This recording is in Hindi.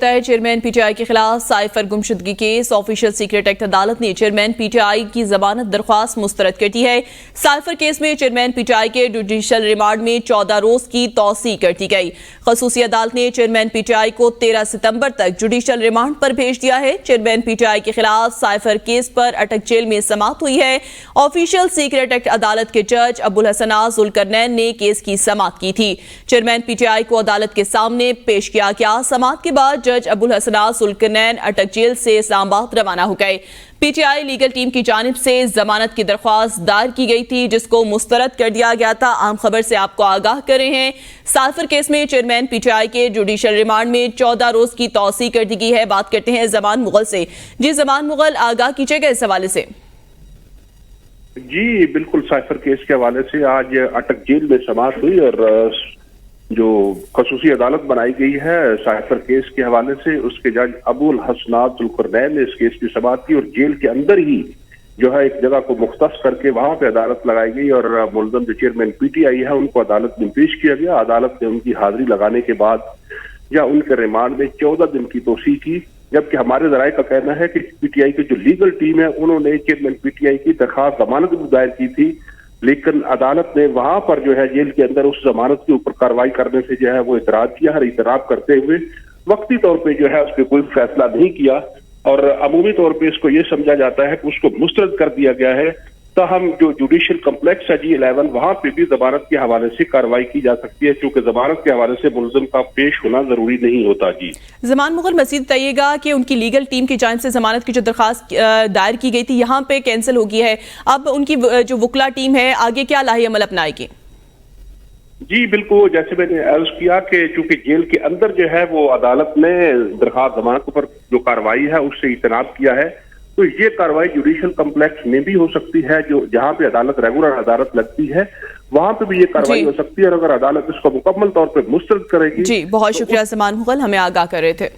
चेयरमैन पीटीआई के खिलाफ साइफर गुमशुदगी केस। ऑफिशियल सीक्रेट एक्ट अदालत ने चेयरमैन पीटीआई की जमानत दरख्वास्त मुस्तरद कर दी है। साइफर केस में चेयरमैन पीटीआई के जुडिशल रिमांड में 14 रोज की तौसी कर दी गई। खसूसी अदालत ने चेयरमैन पीटीआई को 13 सितंबर तक जुडिशल रिमांड पर भेज दिया है। चेयरमैन पीटीआई के खिलाफ साइफर केस पर अटक जेल में समाअत हुई है। ऑफिशियल सीक्रेट एक्ट अदालत के जज अबुल हसन जुल्करनैन ने केस की समाअत की थी। चेयरमैन पीटीआई को अदालत के सामने पेश किया गया। समाअत के बाद जज अबुल हसन जुल्करनैन अटक जेल से इस्लामाबाद रवाना हो गए। पीटीआई लीगल टीम की जानिब से जमानत की दरख्वास्त दायर की गई थी, जिसको मुस्तरद कर दिया गया था। आम खबर से आपको आगाह कर रहे हैं। साइफर केस में चेयरमैन पीटीआई के जुडिशल रिमांड में 14 रोज की तौसी कर दी गई है। बात करते हैं जमान मुगल से। जी जमान मुगल, आगाह कीजिएगा इस हवाले से। जी बिल्कुल, साइफर केस के हवाले से आज अटक जेल में समाअत हुई और जो खसूसी अदालत बनाई गई है साइफर केस के हवाले से, उसके जज अबुल हसन जुल्करनैन ने इस केस की समाअत की और जेल के अंदर ही जो है एक जगह को मुख्तस करके वहां पे अदालत लगाई गई और मुलजम जो चेयरमैन पीटीआई है उनको अदालत में पेश किया गया। अदालत ने उनकी हाजिरी लगाने के बाद या उनके रिमांड में 14 दिन की तोसी की, जबकि हमारे जराये का कहना है कि पीटीआई की जो लीगल टीम है उन्होंने चेयरमैन पीटीआई की दरखास्त जमानत भी दायर की थी, लेकिन अदालत ने वहां पर जो है जेल के अंदर उस जमानत के ऊपर कार्रवाई करने से जो है वो इतराज किया और इतराब करते हुए वक्ती तौर पे जो है उस पर कोई फैसला नहीं किया और अमूमी तौर पे इसको ये समझा जाता है कि उसको मुस्तरद कर दिया गया है। ताहम जो जुडिशियल कम्प्लेक्स है G11 वहां पे भी जमानत के हवाले से कार्रवाई की जा सकती है, क्योंकि जमानत के हवाले से मुलजिम का पेश होना जरूरी नहीं होता। जी जमान मुगल, मजीद बताइएगा कि उनकी लीगल टीम की जानिब से जमानत की जो दरखास्त दायर की गई थी यहाँ पे कैंसिल हो गई है। अब उनकी जो वकला टीम है आगे क्या लाही अमल अपनाएगी? जी बिल्कुल, जैसे मैंने अर्ज किया कि चूंकि जेल के अंदर जो है वो अदालत ने दरखास्त जमानत पर जो कार्रवाई है उससे इतनाब किया है, तो ये कार्रवाई जुडिशियल कम्प्लेक्स में भी हो सकती है, जो जहां पे अदालत रेगुलर अदालत लगती है वहां पे भी ये कार्रवाई हो सकती है और अगर अदालत इसको मुकम्मल तौर पे मुस्तरद करेगी। जी बहुत शुक्रिया जमान मुगल, हमें आगाह कर रहे थे।